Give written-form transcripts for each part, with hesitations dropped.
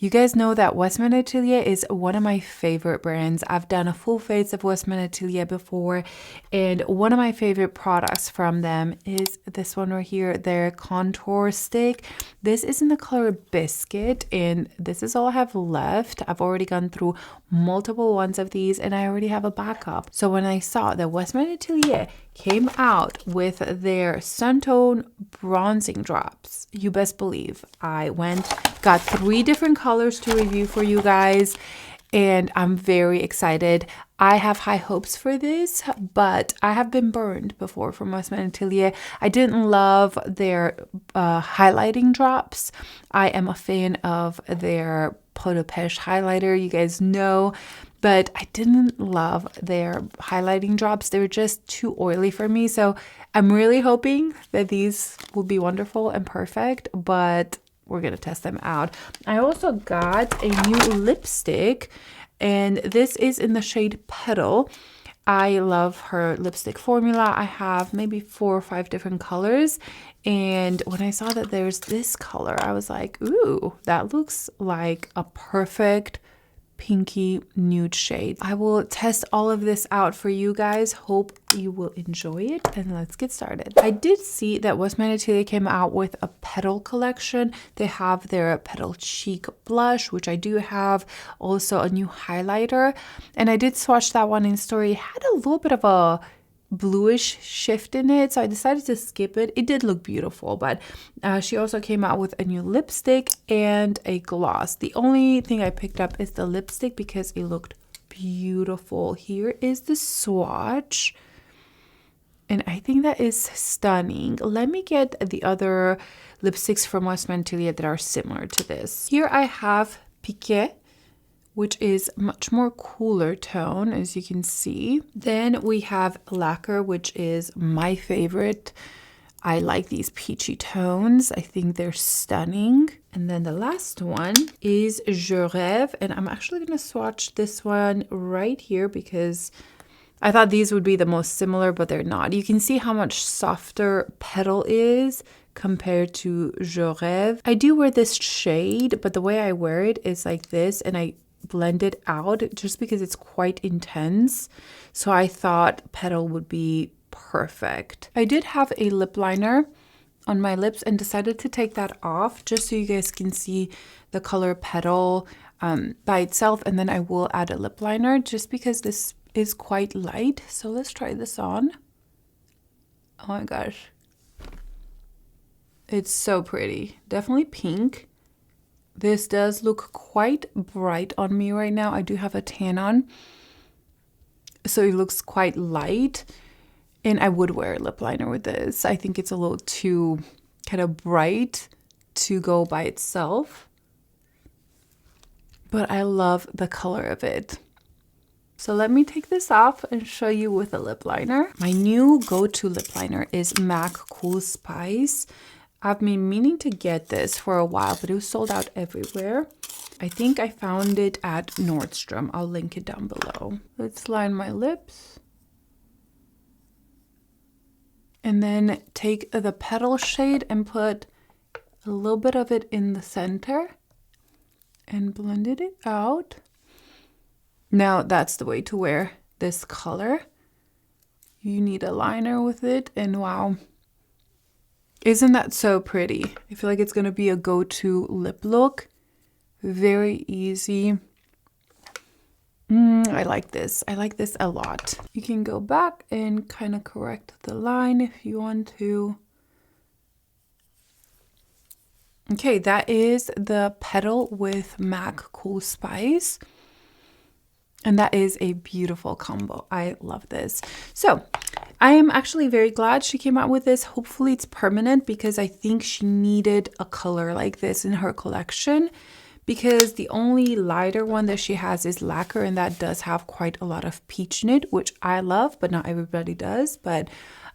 You guys know that WESTMAN Atelier is one of my favorite brands. I've done a full face of WESTMAN Atelier before, and one of my favorite products from them is this one right here, their contour stick. This is in the color Biscuit, and this is all I have left. I've already gone through multiple ones of these, and I already have a backup. So when I saw that WESTMAN Atelier came out with their Suntone bronzing drops, you best believe I went, got 3 different colors to review for you guys, and I'm very excited. I have high hopes for this, but I have been burned before from WESTMAN Atelier. I didn't love their highlighting drops. I am a fan of their Peau de Pêche highlighter, you guys know, but I didn't love their highlighting drops. They were just too oily for me, so I'm really hoping that these will be wonderful and perfect, but we're gonna test them out. I also got a new lipstick, and this is in the shade Petal. I love her lipstick formula. I have maybe 4 or 5 different colors, and when I saw that there's this color, I was like, ooh, that looks like a perfect pinky nude shade. I will test all of this out for you guys. Hope you will enjoy it, and let's get started. I did see that WESTMAN Atelier came out with a Petal collection. They have their Petal Cheek Blush, which I do have, also a new highlighter, and I did swatch that one in story. It had a little bit of a bluish shift in it, so I decided to skip it. It did look beautiful, but she also came out with a new lipstick and a gloss. The only thing I picked up is the lipstick because it looked beautiful. Here is the swatch, and I think that is stunning. Let me get the other lipsticks from WESTMAN Atelier that are similar to this. Here I have Piqué, which is much more cooler tone, as you can see. Then we have Lacquer, which is my favorite. I like these peachy tones. I think they're stunning. And then the last one is Je Rêve, and I'm actually gonna swatch this one right here because I thought these would be the most similar, but they're not. You can see how much softer Petal is compared to Je Rêve. I do wear this shade, but the way I wear it is like this, and I blend it out just because it's quite intense. So I thought Petal would be perfect. I did have a lip liner on my lips and decided to take that off just so you guys can see the color Petal by itself, and then I will add a lip liner just because this is quite light. So let's try this on. Oh my gosh, it's so pretty. Definitely pink. This does look quite bright on me right now. I do have a tan on, so it looks quite light, and I would wear a lip liner with this. I think it's a little too kind of bright to go by itself, but I love the color of it. So let me take this off and show you with a lip liner. My new go-to lip liner is MAC Cool Spice. I've been meaning to get this for a while, but it was sold out everywhere. I think I found it at Nordstrom. I'll link it down below. Let's line my lips. And then take the Petal shade and put a little bit of it in the center and blended it out. Now that's the way to wear this color. You need a liner with it, and wow. Isn't that so pretty? I feel like it's going to be a go-to lip look. Very easy. I like this. I like this a lot. You can go back and kind of correct the line if you want to. Okay, that is the Petal with MAC Cool Spice. And that is a beautiful combo. I love this. So I am actually very glad she came out with this. Hopefully it's permanent because I think she needed a color like this in her collection, because the only lighter one that she has is Lacquer, and that does have quite a lot of peach in it, which I love, but not everybody does. But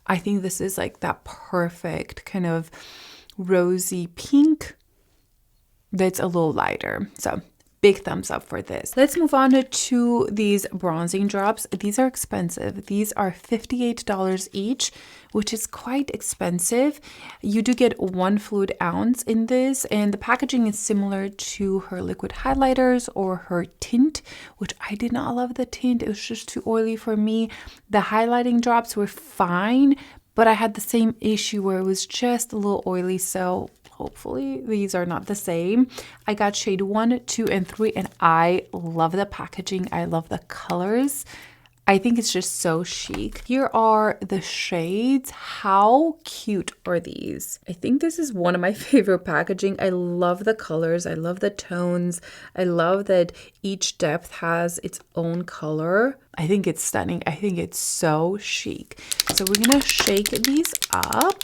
I think this is like that perfect kind of rosy pink that's a little lighter. So big thumbs up for this. Let's move on to these bronzing drops. These are expensive. These are $58 each, which is quite expensive. You do get 1 fluid ounce in this, and the packaging is similar to her liquid highlighters or her tint, which I did not love the tint. It was just too oily for me. The highlighting drops were fine, but I had the same issue where it was just a little oily, so hopefully these are not the same. I got shade 1, 2, and 3, and I love the packaging. I love the colors. I think it's just so chic. Here are the shades. How cute are these? I think this is one of my favorite packaging. I love the colors. I love the tones. I love that each depth has its own color. I think it's stunning. I think it's so chic. So we're gonna shake these up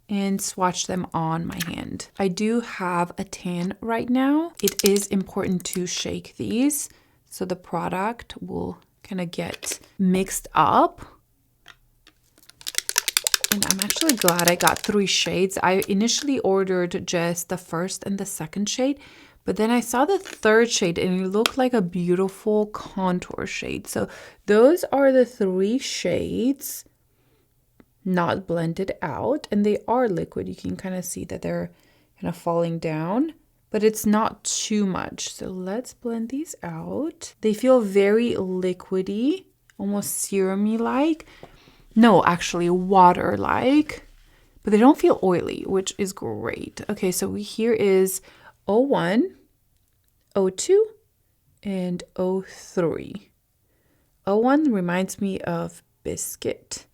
and swatch them on my hand. I do have a tan right now. It is important to shake these so the product will kind of get mixed up. And I'm actually glad I got 3 shades. I initially ordered just the first and the second shade, but then I saw the third shade and it looked like a beautiful contour shade. So those are the 3 shades, not blended out, and they are liquid. You can kind of see that they're kind of falling down, but it's not too much. So let's blend these out. They feel very liquidy, almost serum-y like. No, actually water-like, but they don't feel oily, which is great. Okay, so here is 01, 02, and 03. 01 reminds me of biscuit,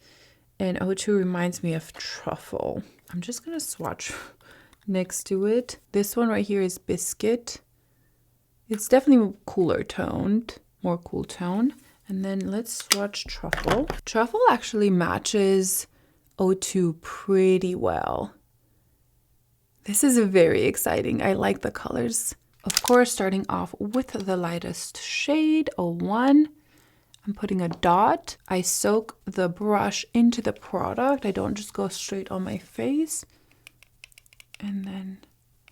and 02 reminds me of truffle. I'm just gonna swatch next to it. This one right here is biscuit. It's definitely cooler toned, more cool tone. And then let's swatch truffle. Truffle actually matches 02 pretty well. This is very exciting. I like the colors. Of course, starting off with the lightest shade, 01. I'm putting a dot. I soak the brush into the product. I don't just go straight on my face. And then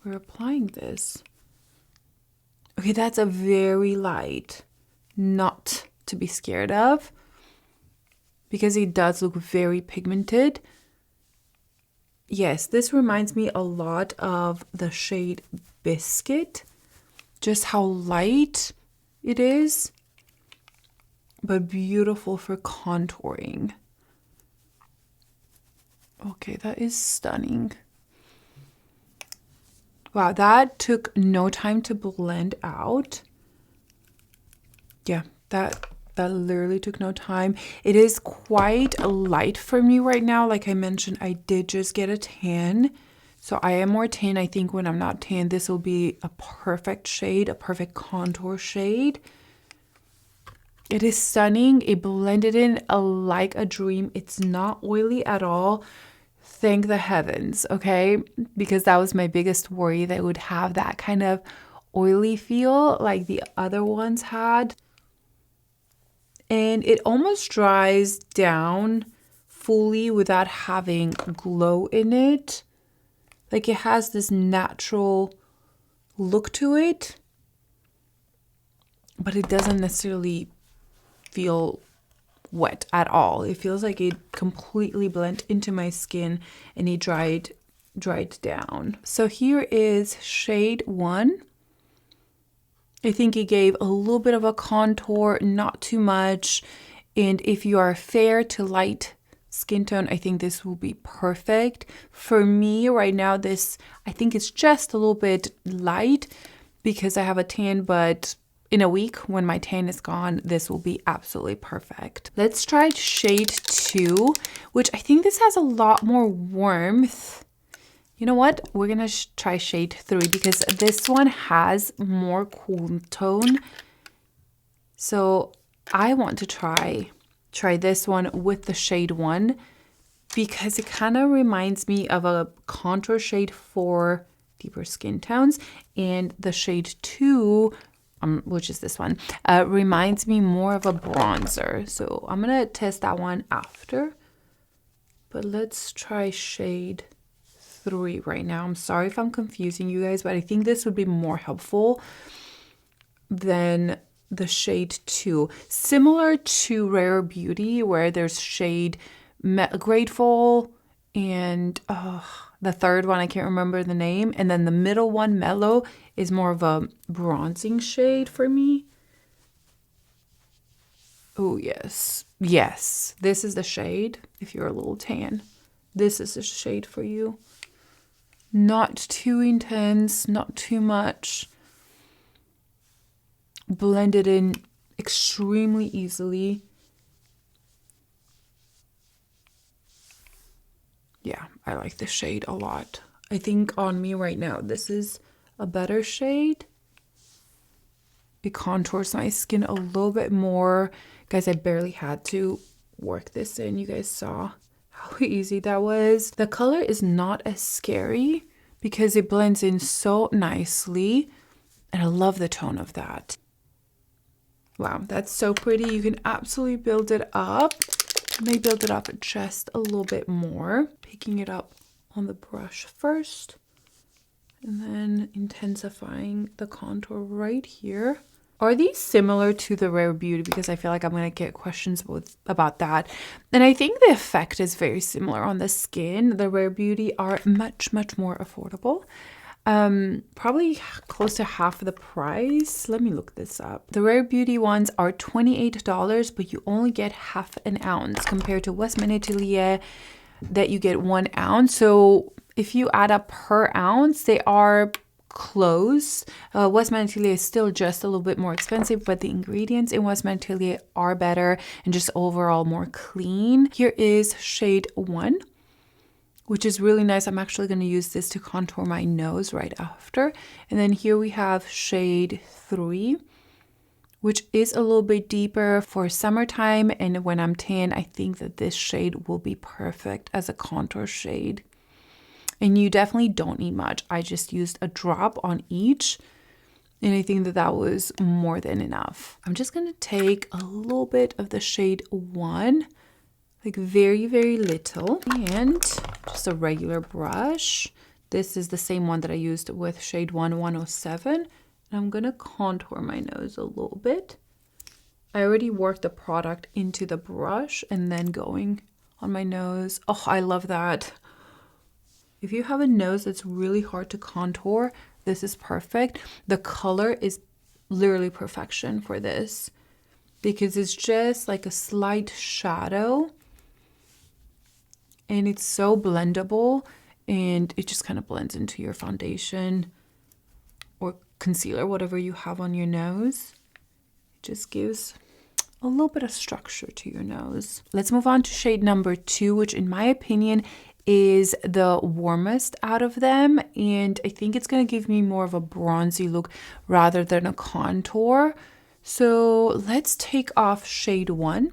we're applying this. Okay, that's a very light, not to be scared of, because it does look very pigmented. Yes, this reminds me a lot of the shade Biscuit, just how light it is, but beautiful for contouring. Okay, that is stunning. Wow, that took no time to blend out. Yeah, that literally took no time. It is quite light for me right now. Like I mentioned, I did just get a tan. So I am more tan. I think when I'm not tan, this will be a perfect shade, a perfect contour shade. It is stunning. It blended in like a dream. It's not oily at all. Thank the heavens, okay? Because that was my biggest worry, that it would have that kind of oily feel like the other ones had. And it almost dries down fully without having glow in it. Like it has this natural look to it, but it doesn't necessarily feel wet at all. It feels like it completely blended into my skin and it dried down. So here is shade 1. I think it gave a little bit of a contour, not too much. And if you are fair to light skin tone, I think this will be perfect. For me right now, this, I think it's just a little bit light because I have a tan, but in a week when my tan is gone, this will be absolutely perfect. Let's try shade 2, which I think this has a lot more warmth. You know what? We're gonna try shade 3 because this one has more cool tone. So I want to try this one with the shade 1 because it kind of reminds me of a contour shade for deeper skin tones, and the shade 2, which is this one, reminds me more of a bronzer. So I'm gonna test that one after, but let's try shade 3 right now. I'm sorry if I'm confusing you guys, but I think this would be more helpful. than the shade 2. Similar to Rare Beauty, where there's shade Grateful and the third one, I can't remember the name. And then the middle one, Mellow, is more of a bronzing shade for me. Oh, yes. Yes, this is the shade if you're a little tan. This is the shade for you. Not too intense, not too much. Blended in extremely easily. Yeah, I like this shade a lot. I think on me right now, this is a better shade. It contours my skin a little bit more. Guys, I barely had to work this in. You guys saw how easy that was. The color is not as scary because it blends in so nicely. And I love the tone of that. Wow, that's so pretty. You can absolutely build it up. I may build it up just a little bit more. Picking it up on the brush first. And then intensifying the contour right here. Are these similar to the Rare Beauty? Because I feel like I'm going to get questions about that. And I think the effect is very similar on the skin. The Rare Beauty are much, much more affordable. Probably close to half of the price. Let me look this up. The Rare Beauty ones are $28, but you only get half an ounce compared to Westman Atelier that you get 1 ounce. So if you add up per ounce, they are close. Westman Atelier is still just a little bit more expensive, but the ingredients in Westman Atelier are better and just overall more clean. Here is shade 1. Which is really nice. I'm actually going to use this to contour my nose right after. And then here we have shade 3, which is a little bit deeper for summertime. And when I'm tan, I think that this shade will be perfect as a contour shade. And you definitely don't need much. I just used a drop on each. And I think that that was more than enough. I'm just going to take a little bit of the shade 1. Like very, very little, and just a regular brush. This is the same one that I used with shade 107. And I'm gonna contour my nose a little bit. I already worked the product into the brush and then going on my nose. Oh, I love that. If you have a nose that's really hard to contour, this is perfect. The color is literally perfection for this because it's just like a slight shadow. And it's so blendable and it just kind of blends into your foundation or concealer, whatever you have on your nose. It just gives a little bit of structure to your nose. Let's move on to shade number 2, which in my opinion is the warmest out of them. And I think it's going to give me more of a bronzy look rather than a contour. So let's take off shade 1.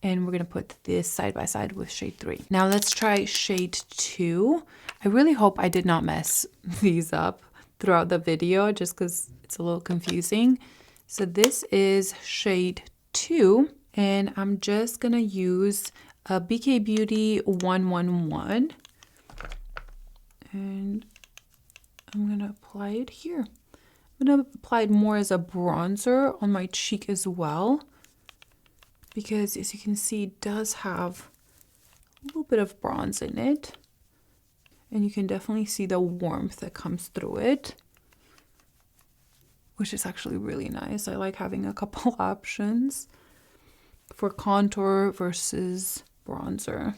And we're going to put this side by side with shade 3. Now let's try shade 2. I really hope I did not mess these up throughout the video just because it's a little confusing. So this is shade 2. And I'm just going to use a BK Beauty 111. And I'm going to apply it here. I'm going to apply it more as a bronzer on my cheek as well. Because as you can see, it does have a little bit of bronze in it. And you can definitely see the warmth that comes through it, which is actually really nice. I like having a couple options for contour versus bronzer.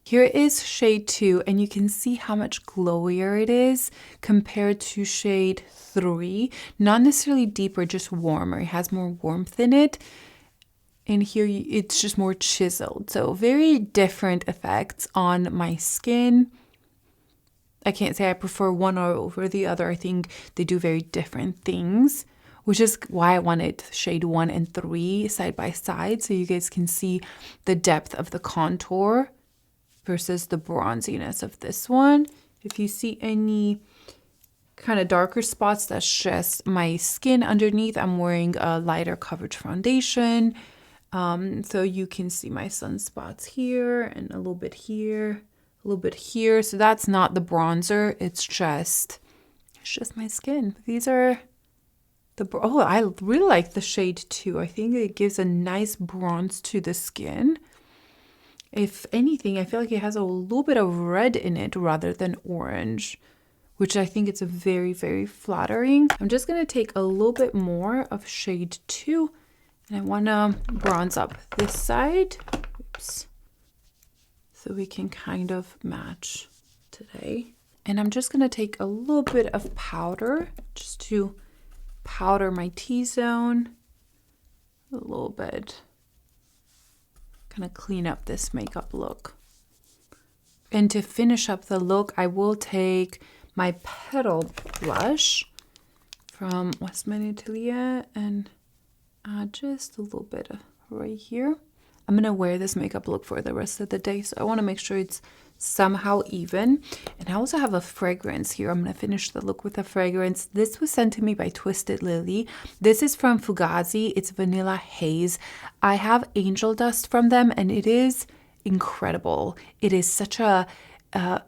Here is shade 2, and you can see how much glowier it is compared to shade 3. Not necessarily deeper, just warmer. It has more warmth in it. And here it's just more chiseled. So very different effects on my skin. I can't say I prefer one over the other. I think they do very different things, which is why I wanted shade 1 and 3 side by side so you guys can see the depth of the contour versus the bronziness of this one. If you see any kind of darker spots, that's just my skin underneath. I'm wearing a lighter coverage foundation. So you can see my sunspots here and a little bit here, a little bit here. So that's not the bronzer. It's just my skin. These are Oh, I really like the shade too. I think it gives a nice bronze to the skin. If anything, I feel like it has a little bit of red in it rather than orange, which I think it's very, very flattering. I'm just going to take a little bit more of shade 2, and I want to bronze up this side. Oops. So we can kind of match today. And I'm just going to take a little bit of powder just to powder my T-zone a little bit. Kind of clean up this makeup look. And to finish up the look, I will take my Petal blush from WESTMAN Atelier and add just a little bit right here. I'm going to wear this makeup look for the rest of the day, so I want to make sure it's somehow even. And I also have a fragrance here. I'm going to finish the look with a fragrance. This was sent to me by Twisted Lily. This is from Fugazi. It's Vanilla Haze. I have Angel Dust from them, and it is incredible. It is such a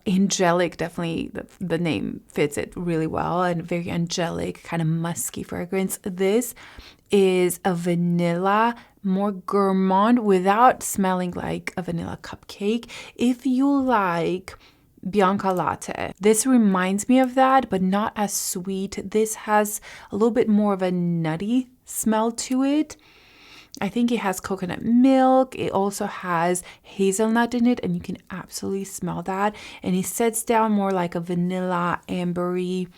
angelic, definitely the name fits it really well, and very angelic, kind of musky fragrance. This is a vanilla, more gourmand without smelling like a vanilla cupcake. If you like Bianca Latte, this reminds me of that, but not as sweet. This has a little bit more of a nutty smell to it. I think it has coconut milk. It also has hazelnut in it, and you can absolutely smell that. And it sets down more like a vanilla ambery.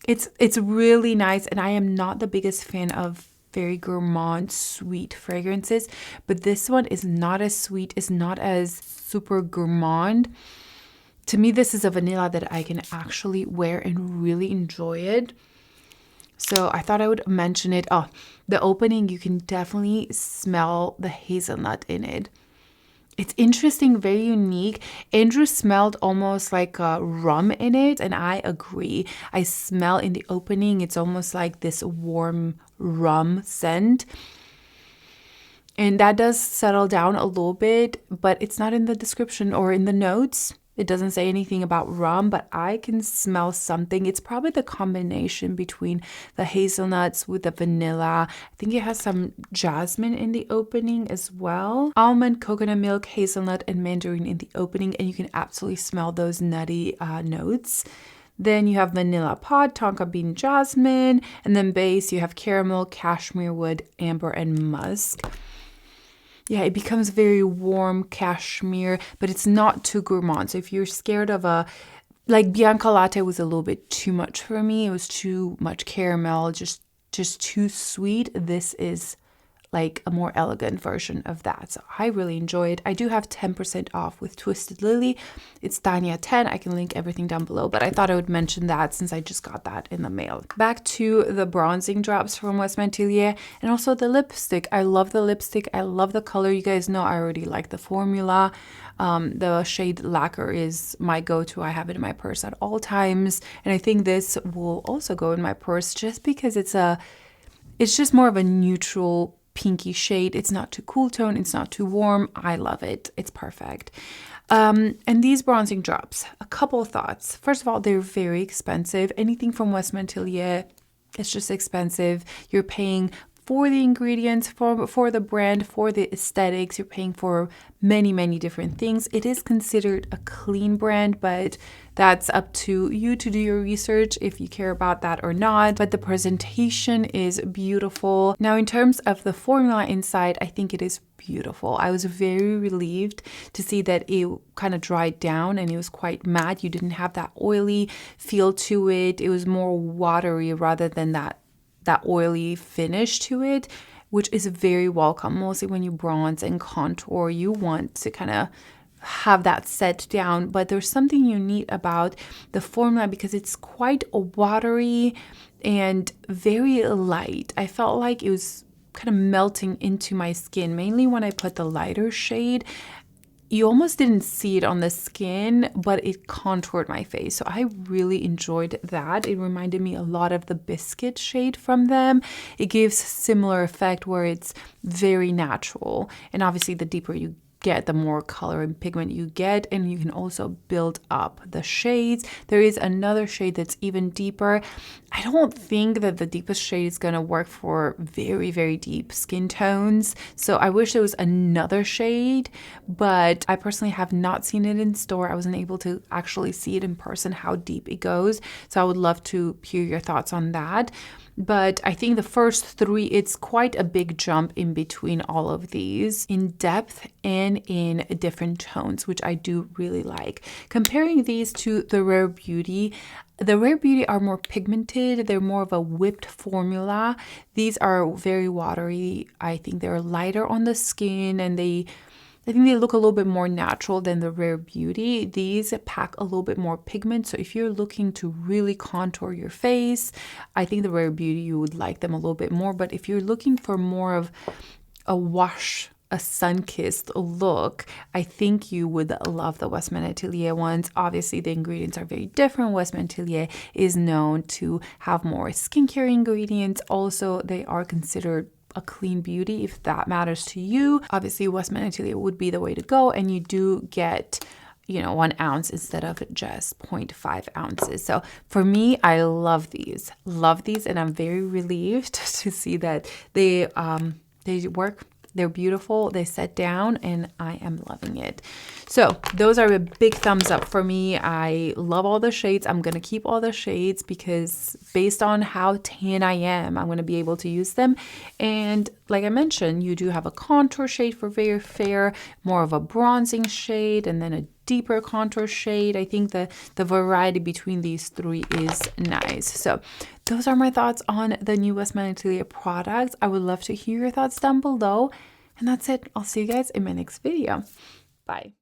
It's really nice, and I am not the biggest fan of very gourmand sweet fragrances, but this one is not as sweet, is not as super gourmand. To me, this is a vanilla that I can actually wear and really enjoy it. So I thought I would mention it. Oh, the opening, you can definitely smell the hazelnut in it. It's interesting, very unique. Andrew smelled almost like a rum in it, and I agree. I smell in the opening, it's almost like this warm rum scent. And that does settle down a little bit, but it's not in the description or in the notes. It doesn't say anything about rum, but I can smell something. It's probably the combination between the hazelnuts with the vanilla. I think it has some jasmine in the opening as well. Almond, coconut milk, hazelnut, and mandarin in the opening, and you can absolutely smell those nutty notes. Then you have vanilla pod, tonka bean, jasmine, and then base you have caramel, cashmere wood, amber, and musk. Yeah, it becomes very warm cashmere, but it's not too gourmand. So if you're scared of like Bianca Latte was a little bit too much for me. It was too much caramel, just too sweet. This is like a more elegant version of that. So I really enjoy it. I do have 10% off with Twisted Lily. It's Tania 10. I can link everything down below, but I thought I would mention that since I just got that in the mail. Back to the bronzing drops from WESTMAN Atelier, and also the lipstick. I love the lipstick. I love the color. You guys know I already like the formula. The shade Lacquer is my go-to. I have it in my purse at all times, and I think this will also go in my purse just because it's just more of a neutral pinky shade. It's not too cool tone, it's not too warm. I love it. It's perfect. And these bronzing drops, a couple of thoughts. First of all, they're very expensive. Anything from WESTMAN Atelier, it's just expensive. You're paying for the ingredients, for the brand, for the aesthetics. You're paying for many, many different things. It is considered a clean brand, but that's up to you to do your research if you care about that or not. But the presentation is beautiful. Now, in terms of the formula inside, I think it is beautiful. I was very relieved to see that it kind of dried down and it was quite matte. You didn't have that oily feel to it. It was more watery rather than that oily finish to it, which is very welcome. Mostly when you bronze and contour, you want to kind of have that set down, but there's something unique about the formula because it's quite watery and very light. I felt like it was kind of melting into my skin, mainly when I put the lighter shade. You almost didn't see it on the skin, but it contoured my face. So I really enjoyed that. It reminded me a lot of the Biscuit shade from them. It gives similar effect where it's very natural. And obviously the deeper you get, the more color and pigment you get, and you can also build up the shades. There is another shade that's even deeper. I don't think that the deepest shade is going to work for very, very deep skin tones, so I wish there was another shade, but I personally have not seen it in store. I wasn't able to actually see it in person, how deep it goes, so I would love to hear your thoughts on that. But I think the first three, it's quite a big jump in between all of these in depth and in different tones, which I do really like. Comparing these to the Rare Beauty, the Rare Beauty are more pigmented. They're more of a whipped formula. These are very watery. I think they're lighter on the skin, and I think they look a little bit more natural than the Rare Beauty. These pack a little bit more pigment, so if you're looking to really contour your face, I think the Rare Beauty, you would like them a little bit more. But if you're looking for more of a wash, a sun-kissed look, I think you would love the WESTMAN Atelier ones. Obviously, the ingredients are very different. WESTMAN Atelier is known to have more skincare ingredients. Also, they are considered a clean beauty, if that matters to you. Obviously, WESTMAN Atelier would be the way to go, and you do get, you know, 1 ounce instead of just 0.5 ounces. So for me, I love these, and I'm very relieved to see that they work. They're beautiful, they set down, and I am loving it. So those are a big thumbs up for me. I love all the shades. I'm going to keep all the shades because based on how tan I am, I'm going to be able to use them. And like I mentioned, you do have a contour shade for very fair, more of a bronzing shade, and then a deeper contour shade. I think the variety between these three is nice. So those are my thoughts on the new WESTMAN Atelier products. I would love to hear your thoughts down below. And that's it. I'll see you guys in my next video. Bye.